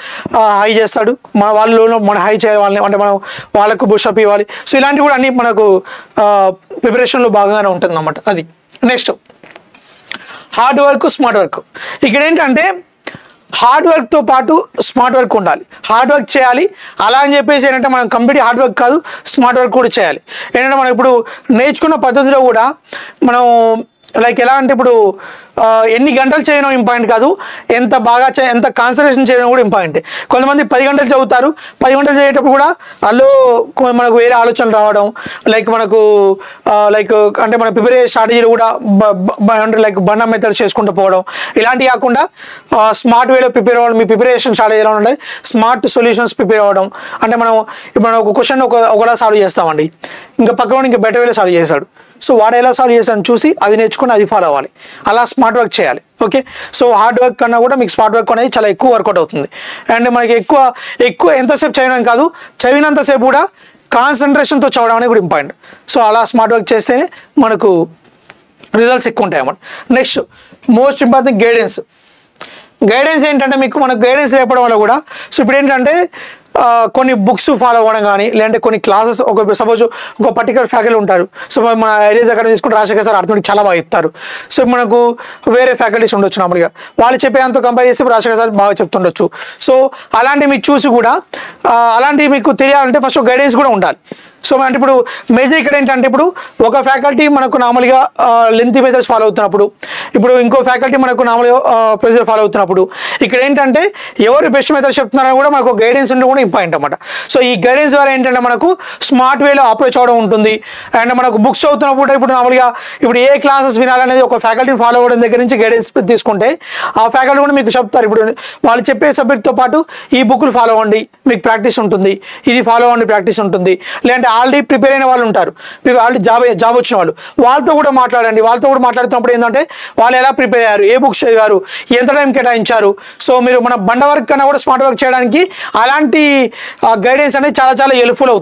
హై చేస్తాడు, వాళ్ళు లోన మనం హై చేయాలి వాళ్ళని, అంటే మనం వాళ్ళకు బుషప్ ఇవ్వాలి. సో ఇలాంటివి కూడా అన్ని మనకు ప్రిపరేషన్లో భాగంగానే ఉంటుంది అన్నమాట. అది next hard work, smart work. ఇక్కడ ఏంటంటే హార్డ్ వర్క్తో పాటు స్మార్ట్ వర్క్ ఉండాలి. హార్డ్ వర్క్ చేయాలి, అలా అని చెప్పేసి ఏంటంటే మనం కంప్లీట్ హార్డ్ వర్క్ కాదు, స్మార్ట్ వర్క్ కూడా చేయాలి. ఏంటంటే మనం ఇప్పుడు నేర్చుకున్న పద్ధతిలో కూడా మనం లైక్ ఎలా అంటే ఇప్పుడు ఎన్ని గంటలు చేయడం ఇంపార్టెంట్ కాదు, ఎంత బాగా ఎంత కాన్సన్ట్రేషన్ చేయడం కూడా ఇంపార్టెంట్. కొంతమంది 10 గంటలు చదువుతారు, 10 గంటలు చదివేటప్పుడు కూడా వాళ్ళు మనకు వేరే ఆలోచనలు రావడం, లైక్ మనకు లైక్ అంటే మన ప్రిపేర్ స్ట్రాటజీలు కూడా అంటే లైక్ బండ మెథడ్ చేసుకుంటూ పోవడం, ఇలాంటివి కాకుండా స్మార్ట్ వేలో ప్రిపేర్ అవ్వడం. మీ ప్రిపరేషన్ స్ట్రాటజీ ఎలా ఉండాలి, స్మార్ట్ సొల్యూషన్స్ ప్రిపేర్ అవ్వడం. అంటే ఇప్పుడు మనం ఒక క్వశ్చన్ ఒకలా సాల్వ్ చేస్తామండి, ఇంకా పక్కన ఇంకా బెటర్ వేలో సాల్వ్ చేస్తాడు. సో వాడు ఎలా సాల్వ్ చేస్తాను చూసి అది నేర్చుకొని అది ఫాలో అవ్వాలి, అలా స్మార్ట్ వర్క్ చేయాలి. ఓకే, సో హార్డ్ వర్క్ కన్నా కూడా మీకు స్మార్ట్ వర్క్ అనేది చాలా ఎక్కువ వర్కౌట్ అవుతుంది. అండ్ మనకి ఎక్కువ ఎంతసేపు చదవడం కాదు, చదివినంతసేపు కూడా కాన్సన్ట్రేషన్తో చదవడం అనేది కూడా ఇంపార్టెంట్. సో అలా స్మార్ట్ వర్క్ చేస్తేనే మనకు రిజల్ట్స్ ఎక్కువ ఉంటాయి అన్నమాట. నెక్స్ట్ మోస్ట్ ఇంపార్టెంట్ గైడెన్స్ ఏంటంటే మనకు గైడెన్స్ లేకపోవడం వల్ల కూడా సో ఇప్పుడు ఏంటంటే కొన్ని బుక్స్ ఫాలో అవ్వడం కానీ, లేదంటే కొన్ని క్లాసెస్ సపోజ్ ఒక పర్టికులర్ ఫ్యాకల్టీ ఉంటారు. సో మన ఐడియాస్ అక్కడ తీసుకుంటే రాజశేఖర్ సార్ అర్థం చాలా బాగా చెప్తారు. సో మనకు వేరే ఫ్యాకల్టీస్ ఉండొచ్చు నార్మల్గా, వాళ్ళు చెప్పేంత కంపేర్ చేస్తే రాజశేఖర్ సార్ బాగా చెప్తుండొచ్చు. సో అలాంటివి మీకు చూసి కూడా అలాంటివి మీకు తెలియాలంటే ఫస్ట్ గైడెన్స్ కూడా ఉండాలి. సో అంటే ఇప్పుడు మేజర్ ఇక్కడ ఏంటంటే ఇప్పుడు ఒక ఫ్యాకల్టీ మనకు నార్మల్గా లెంతీ మెథడ్స్ ఫాలో అవుతున్నప్పుడు, ఇప్పుడు ఇంకో ఫ్యాకల్టీ మనకు నార్మల్గా ప్రొసీజర్ ఫాలో అవుతున్నప్పుడు ఇక్కడ ఏంటంటే ఎవరు బెస్ట్ మెథడ్ చెప్తున్నారని కూడా మనకు గైడెన్స్ ఉంటే కూడా ఇంపార్టెంట్ అనమాట. సో ఈ గైడెన్స్ ద్వారా ఏంటంటే మనకు స్మార్ట్ వేలో అప్రోచ్ అవడం ఉంటుంది. అండ్ మనకు బుక్స్ చదువుతున్నప్పుడు ఇప్పుడు నార్మల్గా ఇప్పుడు ఏ క్లాసెస్ వినాలనేది ఒక ఫ్యాకల్టీని ఫాలో అవ్వడం దగ్గర నుంచి గైడెన్స్ తీసుకుంటే ఆ ఫ్యాకల్టీ కూడా మీకు చెప్తారు. ఇప్పుడు వాళ్ళు చెప్పే సబ్జెక్ట్తో పాటు ఈ బుక్లు ఫాలో అవ్వండి, మీకు ప్రాక్టీస్ ఉంటుంది, ఇది ఫాలో అవ్వండి, ప్రాక్టీస్ ఉంటుంది. లేదంటే ఆల్రెడీ ప్రిపేర్ అయిన వాళ్ళు ఉంటారు, ఆల్రెడీ జాబ్ వచ్చిన వాళ్ళు, వాళ్ళతో కూడా మాట్లాడండి. వాళ్ళతో కూడా మాట్లాడుతున్నప్పుడు ఏంటంటే వాళ్ళు ఎలా ప్రిపేర్ అయ్యారు, ఏ బుక్స్ చదివారు, ఎంత టైం కేటాయించారు. సో మీరు మన బండ వర్క్ కన్నా కూడా స్మార్ట్ వర్క్ చేయడానికి అలాంటి గైడెన్స్ అనేది చాలా చాలా హెల్ప్ఫుల్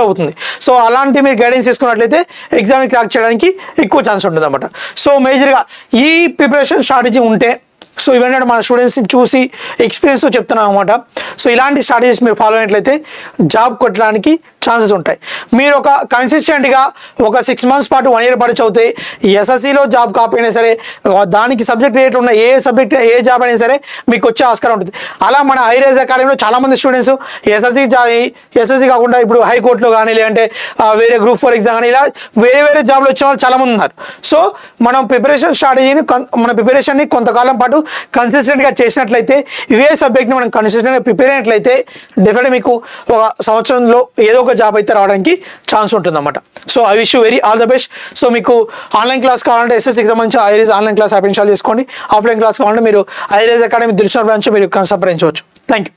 అవుతుంది. సో అలాంటి మీరు గైడెన్స్ తీసుకున్నట్లయితే ఎగ్జామ్ని క్రాక్ చేయడానికి ఎక్కువ ఛాన్స్ ఉంటుంది అనమాట. సో మేజర్గా ఈ ప్రిపరేషన్ స్ట్రాటజీ ఉంటే, సో ఇవన్నీ మన స్టూడెంట్స్ని చూసి ఎక్స్పీరియన్స్తో చెప్తున్నాం అనమాట. సో ఇలాంటి స్ట్రాటజీస్ మీరు ఫాలో అయినట్లయితే జాబ్ కొట్టడానికి ఛాన్సెస్ ఉంటాయి. మీరు ఒక కన్సిస్టెంట్గా ఒక 6 months పాటు 1 year పాటు చదివితే ఎస్ఎస్సిలో జాబ్ కాకపోయినా సరే దానికి సబ్జెక్ట్ రేట్ ఉన్న ఏ జాబ్ అయినా సరే మీకు వచ్చే ఆస్కారం ఉంటుంది. అలా మన ఐరైజ్ అకాడమీలో చాలామంది స్టూడెంట్స్ ఎస్ఎస్సి కాకుండా ఇప్పుడు హైకోర్టులో కానీ లేదంటే వేరే Group 4 ఎగ్జామ్ కానీ ఇలా వేరే జాబ్లు వచ్చే వాళ్ళు చాలామంది ఉన్నారు. సో మనం మన ప్రిపరేషన్ని కొంతకాలం పాటు కన్సిస్టెంట్గా చేసినట్లయితే, ఇవే సబ్జెక్ట్ని మనం కన్సిస్టెంట్గా ప్రిపేర్ అయినట్లయితే డెఫినెట్గా మీకు ఒక సంవత్సరంలో ఏదో ఒక జాబ్ అయితే రావడానికి ఛాన్స్ ఉంటుంది అన్నమాట. So I wish you very all the best. So మీకు ఆన్లైన్ క్లాస్ కావాలంటే ఎస్ఎస్సికి సంబంధించి high rise online class app install చేసుకోండి. ఆఫ్లైన్ క్లాస్ కావాలంటే మీరు ఐరైజ్ అకాడమీ దిల్షుక్ బ్రాంచ్ మీరు సంప్రదించవచ్చు. Thank you.